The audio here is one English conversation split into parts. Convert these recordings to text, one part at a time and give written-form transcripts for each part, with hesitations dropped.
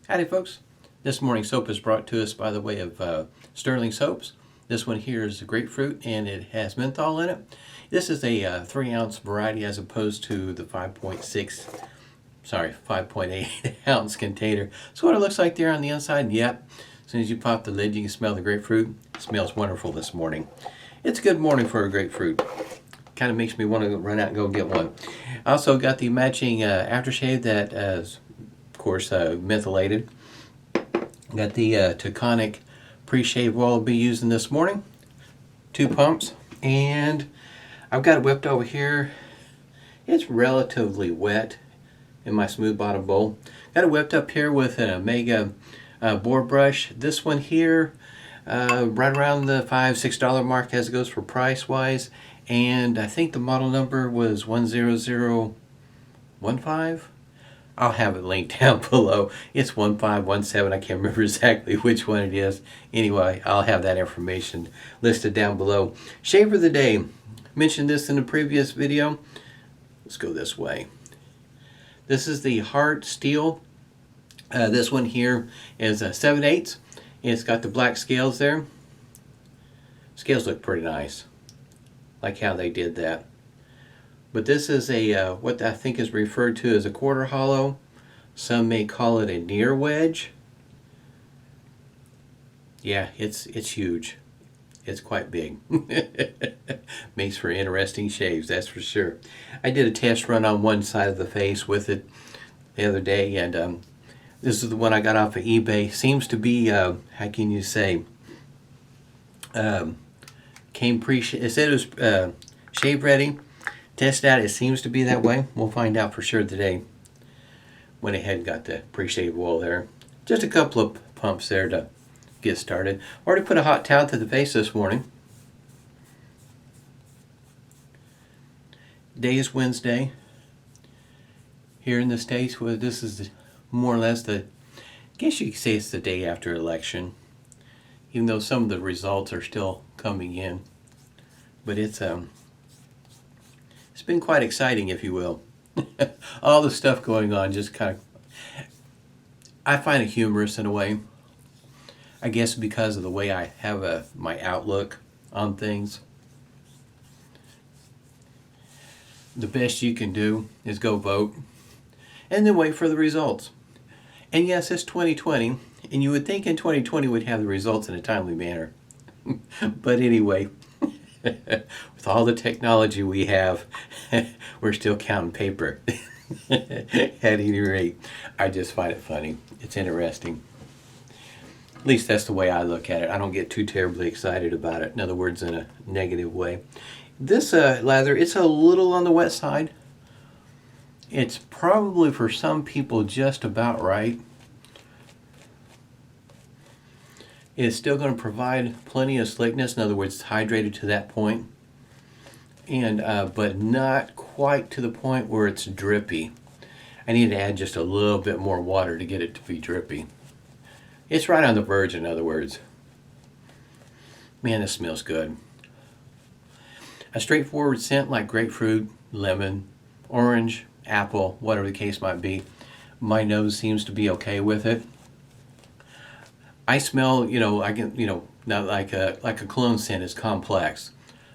Howdy folks, this morning's soap is brought to us by the way of Stirling soaps. This one here is grapefruit and it has menthol in it. This is a 3-ounce variety as opposed to the 5.8 ounce container. So what it looks like there on the inside, yep. As soon as you pop the lid you can smell the grapefruit. It smells wonderful this morning. It's a good morning for a grapefruit. Kind of makes me want to run out and go get one. I also got the matching aftershave that is of course mentholated. Got the Taconic Preshave oil I'll be using this morning. 2 pumps. And I've got it whipped over here. It's relatively wet in my smooth bottom bowl. Got it whipped up here with an Omega boar brush. This one here, right around the $5-6 mark as it goes for price wise. And I think the model number was 10015. I'll have it linked down below. It's 1517. I can't remember exactly which one it is. Anyway, I'll have that information listed down below. Shave of the day. Mentioned this in a previous video. Let's go this way. This is the Hart Steel. This one here is a 7/8. It's got the black scales there. Scales look pretty nice. Like how they did that. But this is a what I think is referred to as a quarter hollow. Some may call it a near wedge. Yeah, it's huge. It's quite big. Makes for interesting shaves, that's for sure. I did a test run on one side of the face with it the other day, and this is the one I got off of eBay. Seems to be how can you say? Came it said it was shave ready. Test out, it seems to be that way. We'll find out for sure today. Went ahead and got the Preshave oil there. Just a couple of pumps there to get started. Already put a hot towel to the face this morning. Day is Wednesday. Here in the States, well, this is more or less I guess you could say it's the day after election. Even though some of the results are still coming in. But it's been quite exciting, if you will. All the stuff going on just kind of, I find it humorous in a way. I guess because of the way I have my outlook on things. The best you can do is go vote and then wait for the results. And yes, it's 2020, and you would think in 2020 we'd have the results in a timely manner. But anyway, with all the technology we have, we're still counting paper. At any rate, I just find it funny. It's interesting. At least that's the way I look at it. I don't get too terribly excited about it. In other words, in a negative way. This lather, it's a little on the wet side. It's probably for some people just about right. It's still going to provide plenty of slickness. In other words, it's hydrated to that point. And but not quite to the point where it's drippy. I need to add just a little bit more water to get it to be drippy. It's right on the verge, in other words. Man, this smells good. A straightforward scent like grapefruit, lemon, orange, apple, whatever the case might be. My nose seems to be okay with it. I smell, I can, not like a cologne scent is complex.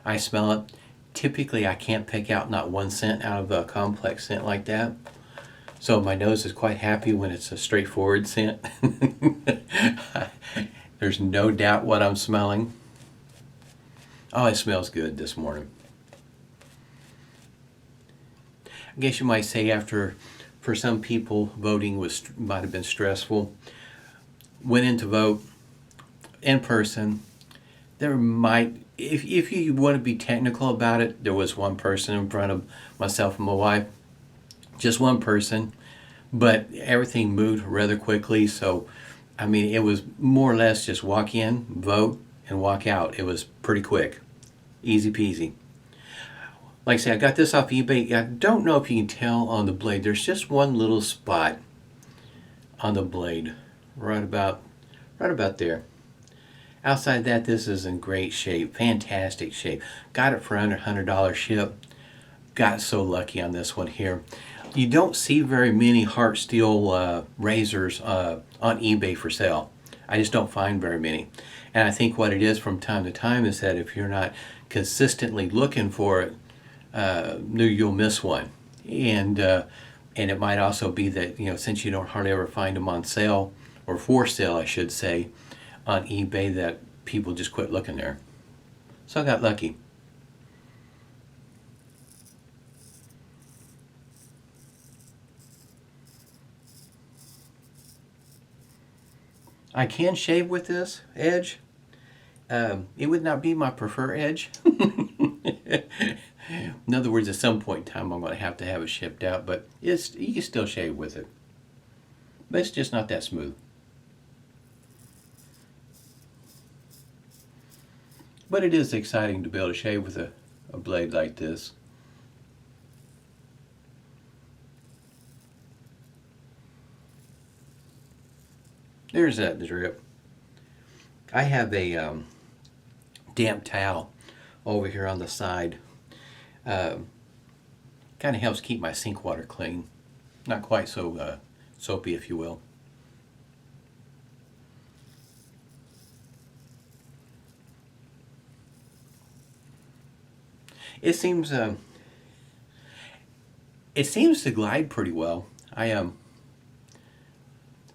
I smell it. Typically, I can't pick out not one scent out of a complex scent like that. So my nose is quite happy when it's a straightforward scent. There's no doubt what I'm smelling. Oh, it smells good this morning. I guess you might say for some people, voting might have been stressful. Went in to vote in person. There might, if you want to be technical about it, there was one person in front of myself and my wife. Just one person. But everything moved rather quickly. So, I mean, it was more or less just walk in, vote, and walk out. It was pretty quick. Easy peasy. Like I say, I got this off eBay. I don't know if you can tell on the blade. There's just one little spot on the blade. Right about there. Outside that, this is in great shape. Fantastic shape. Got it for under $100 ship. Got so lucky on this one here. You don't see very many Hart Steel razors on eBay for sale. I just don't find very many. And I think what it is from time to time is that if you're not consistently looking for it, you'll miss one. And it might also be that, since you don't hardly ever find them on sale, or for sale, I should say, on eBay, that people just quit looking there. So I got lucky. I can shave with this edge. It would not be my preferred edge. In other words, at some point in time, I'm going to have it shipped out, but you can still shave with it. But it's just not that smooth. But it is exciting to be able to shave with a blade like this. There's that drip. I have a damp towel over here on the side. Kind of helps keep my sink water clean. Not quite so soapy, if you will. It seems to glide pretty well.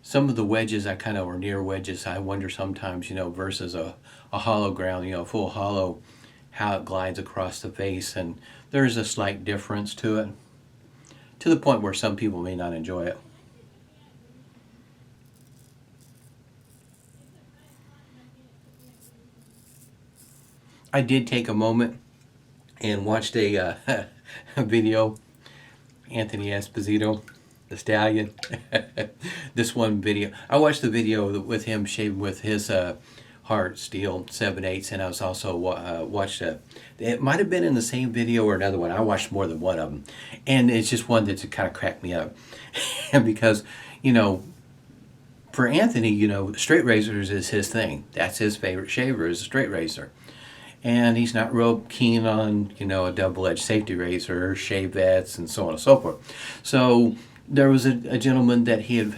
Some of the wedges or near wedges, I wonder sometimes, versus a hollow ground, full hollow, how it glides across the face, and there's a slight difference to it, to the point where some people may not enjoy it. I did take a moment and watched a video, Anthony Esposito, the stallion. This one video, I watched the video with him shaving with his Hart Steel 7/8, and I was also watched it might have been in the same video or another one. I watched more than one of them, and it's just one that kind of cracked me up. Because for Anthony, straight razors is his thing. That's his favorite shaver, is a straight razor. And he's not real keen on, a double-edged safety razor, shavettes, and so on and so forth. So there was a gentleman that he had,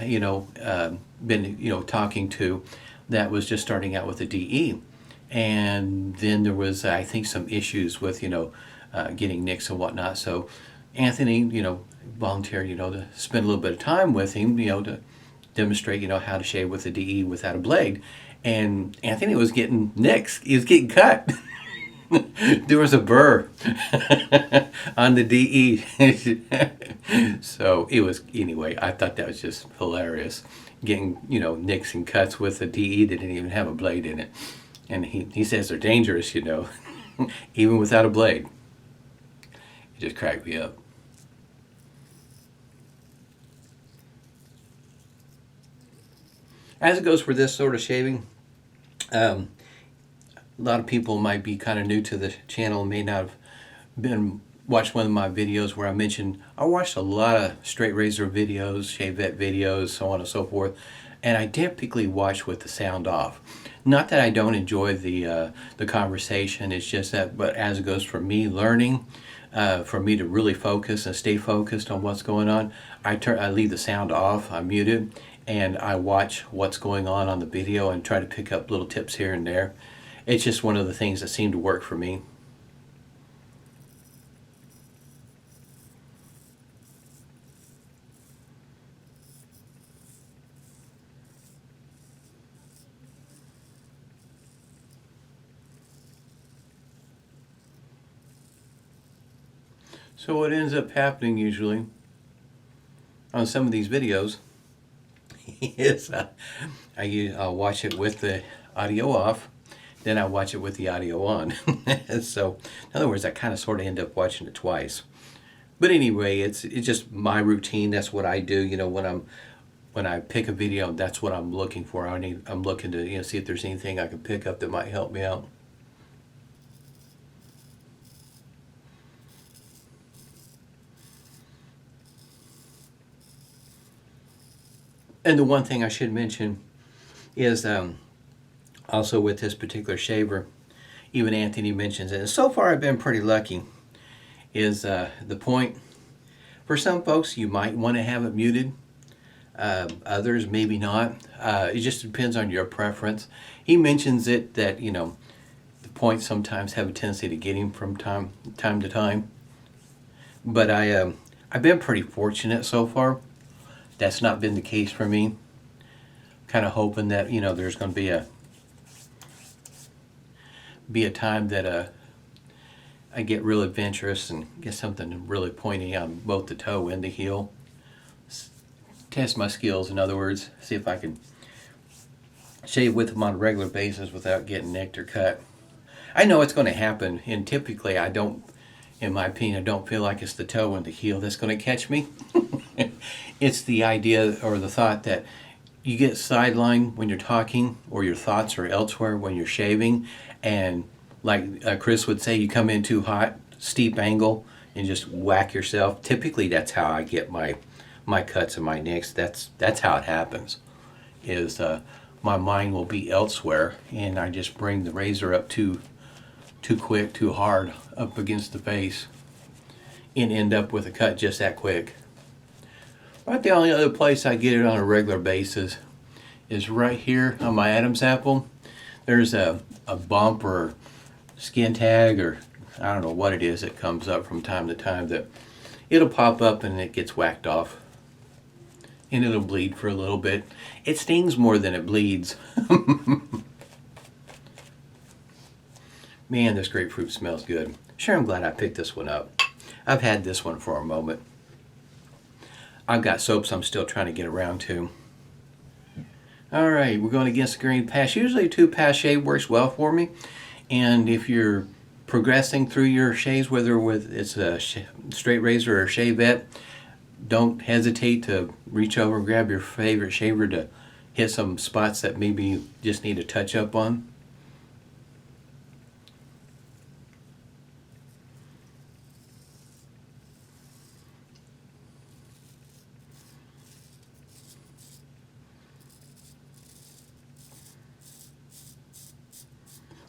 been, talking to, that was just starting out with a DE. And then there was, I think, some issues with, getting nicks and whatnot. So Anthony, volunteered, to spend a little bit of time with him, to demonstrate, how to shave with a DE without a blade. And Anthony was getting nicks. He was getting cut. There was a burr on the DE. So it was, anyway, I thought that was just hilarious. Getting, nicks and cuts with a DE that didn't even have a blade in it. And he says they're dangerous, even without a blade. It just cracked me up. As it goes for this sort of shaving, a lot of people might be kind of new to the channel, may not have watched one of my videos where I watched a lot of straight razor videos, shavette videos, so on and so forth, and I typically watch with the sound off. Not that I don't enjoy the conversation, it's just that, but as it goes for me learning, for me to really focus and stay focused on what's going on, I leave the sound off, I mute it, and I watch what's going on the video and try to pick up little tips here and there. It's just one of the things that seem to work for me. So what ends up happening usually on some of these videos is I'll watch it with the audio off, then I watch it with the audio on. So in other words, I kind of sort of end up watching it twice. But anyway, it's just my routine. That's what I do. When I pick a video, that's what I'm looking for. I'm looking to see if there's anything I can pick up that might help me out. And the one thing I should mention is also with this particular shaver, even Anthony mentions it, and so far I've been pretty lucky, is the point For some folks, you might want to have it muted. Others, maybe not. It just depends on your preference. He mentions it that, you know, the points sometimes have a tendency to get him from time to time. But I've been pretty fortunate so far. That's not been the case for me. Kind of hoping that, you know, there's going to be a time that I get real adventurous and get something really pointy on both the toe and the heel. Test my skills, in other words, see if I can shave with them on a regular basis without getting nicked or cut. I know it's going to happen, and typically I don't, in my opinion, I don't feel like it's the toe and the heel that's going to catch me. It's the idea or the thought that you get sidelined when you're talking, or your thoughts are elsewhere when you're shaving, and like Chris would say, you come in too hot, steep angle, and just whack yourself. Typically that's how I get my cuts and my nicks. That's how it happens, is my mind will be elsewhere, and I just bring the razor up too quick, too hard up against the face, and end up with a cut just that quick. About the only other place I get it on a regular basis is right here on my Adam's apple. There's a bump or skin tag, or I don't know what it is, that comes up from time to time that it'll pop up and it gets whacked off. And it'll bleed for a little bit. It stings more than it bleeds. Man, this grapefruit smells good. Sure, I'm glad I picked this one up. I've had this one for a moment. I've got soaps I'm still trying to get around to. Alright, we're going against the green pass. Usually a 2-pass shave works well for me. And if you're progressing through your shaves, whether it's a straight razor or a shavette, don't hesitate to reach over and grab your favorite shaver to hit some spots that maybe you just need to touch up on.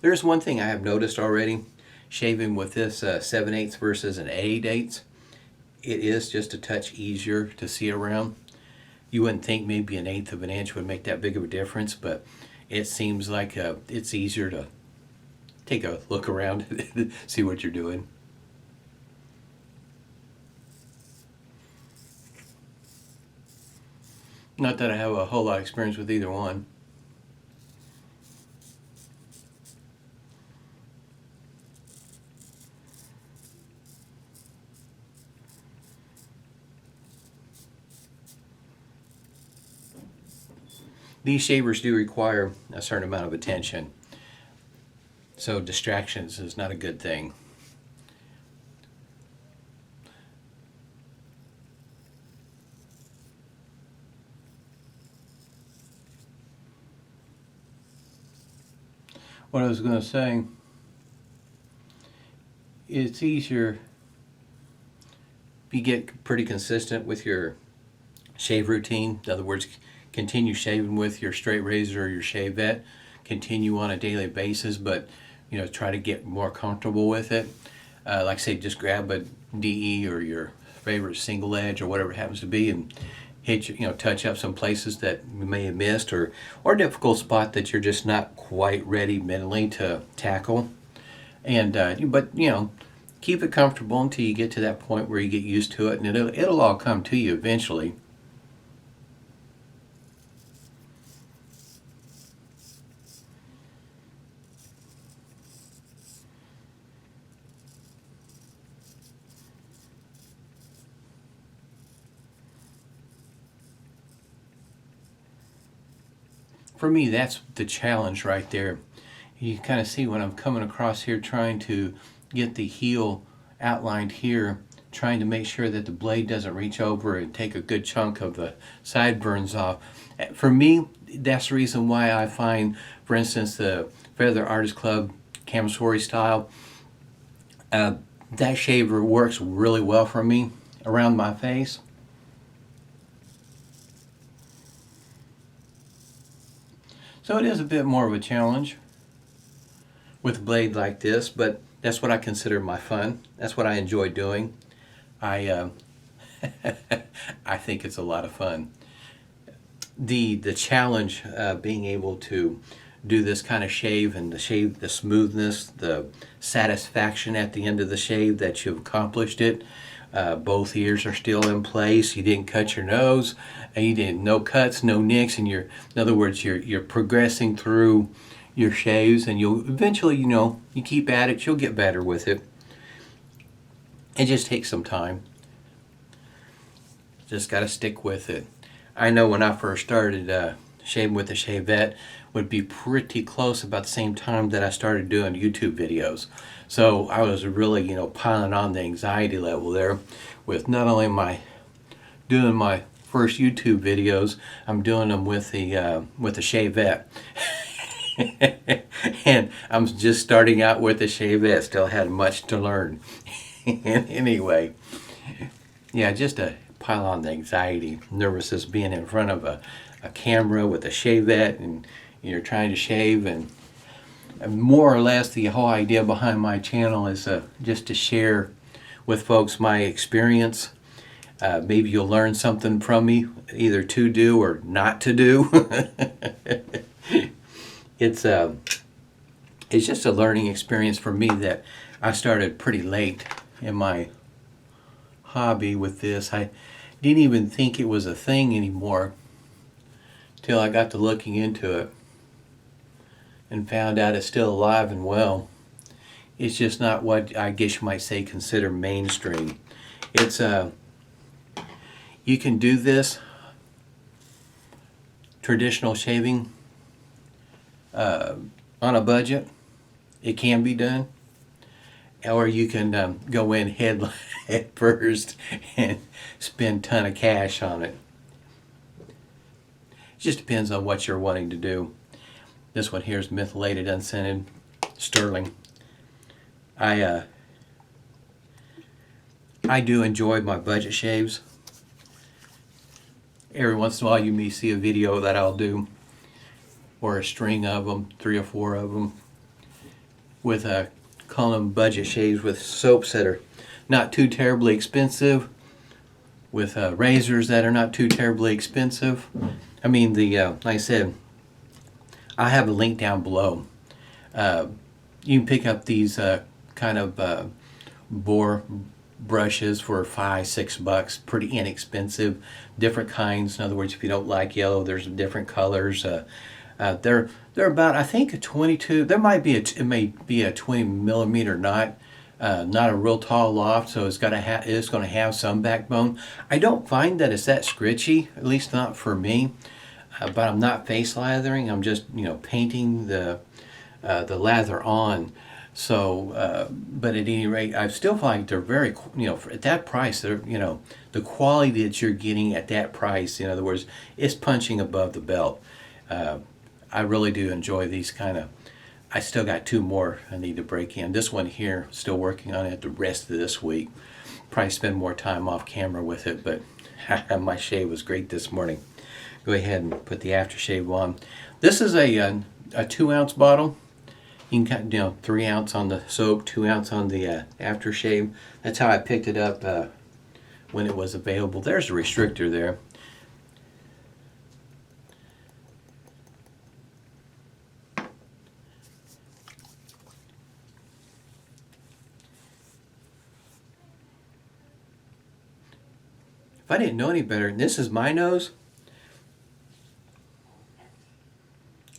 There's one thing I have noticed already, shaving with this 7/8 versus an 8/8. It is just a touch easier to see around. You wouldn't think maybe an 1/8 of an inch would make that big of a difference, but it seems like it's easier to take a look around, see what you're doing. Not that I have a whole lot of experience with either one. These shavers do require a certain amount of attention, so distractions is not a good thing. What I was going to say, it's easier if you get pretty consistent with your shave routine. In other words, continue shaving with your straight razor or your shavette. Continue on a daily basis, but you know, try to get more comfortable with it. Like I say, just grab a DE or your favorite single edge or whatever it happens to be, and touch up some places that you may have missed, or a difficult spot that you're just not quite ready mentally to tackle. And but you know, keep it comfortable until you get to that point where you get used to it, and it'll all come to you eventually. For me, that's the challenge right there. You kind of see when I'm coming across here trying to get the heel outlined here, trying to make sure that the blade doesn't reach over and take a good chunk of the sideburns off. For me, that's the reason why I find, for instance, the Feather Artist Club Camisori style, that shaver works really well for me around my face. So it is a bit more of a challenge with a blade like this, but that's what I consider my fun. That's what I enjoy doing. I I think it's a lot of fun. The challenge, being able to do this kind of shave, and the smoothness, the satisfaction at the end of the shave that you've accomplished it. Both ears are still in place. You didn't cut your nose, and you didn't, no cuts, no nicks, and in other words, you're progressing through your shaves, and you'll eventually, you keep at it, you'll get better with it. It just takes some time. Just got to stick with it. I know when I first started shaving with the shavette would be pretty close about the same time that I started doing YouTube videos. So I was really, piling on the anxiety level there with not only doing my first YouTube videos, I'm doing them with the shavette. And I'm just starting out with the shavette, still had much to learn. Anyway, yeah, just a pile on the anxiety, nervousness being in front of a camera with a shavette, and you're trying to shave. And more or less the whole idea behind my channel is just to share with folks my experience. Maybe you'll learn something from me, either to do or not to do. It's just a learning experience for me that I started pretty late in my hobby with this. I didn't even think it was a thing anymore till I got to looking into it and found out it's still alive and well. It's just not what I guess you might say consider mainstream. It's you can do this traditional shaving on a budget. It can be done. Or you can go in head first and spend a ton of cash on it. It just depends on what you're wanting to do. This one here is mentholated, unscented, Stirling. I do enjoy my budget shaves. Every once in a while you may see a video that I'll do, or a string of them, 3 or 4 of them, with call them budget shaves, with soaps that are not too terribly expensive, with razors that are not too terribly expensive. I mean, like I said, I have a link down below. You can pick up these kind of boar brushes for $5-6, pretty inexpensive. Different kinds. In other words, if you don't like yellow, there's different colors. They're about, I think, a 22. There might be it may be a 20 millimeter knot. Not a real tall loft, so it's going to have some backbone. I don't find that it's that scritchy, at least not for me. But I'm not face lathering. I'm just painting the lather on. So, but at any rate, I still find they're very, at that price, they're, the quality that you're getting at that price, in other words, it's punching above the belt. I really do enjoy these kind of. I still got 2 more I need to break in. This one here, still working on it the rest of this week. Probably spend more time off camera with it, but my shave was great this morning. Go ahead and put the aftershave on. This is a 2-ounce bottle. You can cut 3 ounce on the soap, 2 ounce on the aftershave. That's how I picked it up when it was available. There's a restrictor there. If I didn't know any better, this is my nose.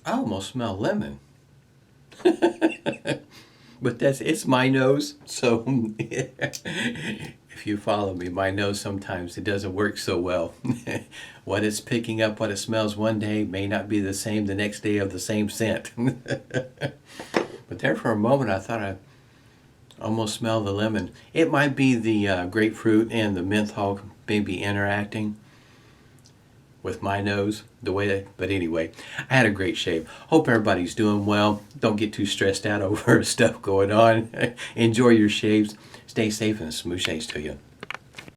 I almost smell lemon. But it's my nose, so if you follow me, my nose sometimes it doesn't work so well. What it's picking up, what it smells one day may not be the same the next day of the same scent. But there for a moment I thought I almost smelled the lemon. It might be the grapefruit and the menthol maybe interacting with my nose the way that, but anyway, I had a great shave. Hope everybody's doing well. Don't get too stressed out over stuff going on. Enjoy your shaves. Stay safe and smooth shaves to you.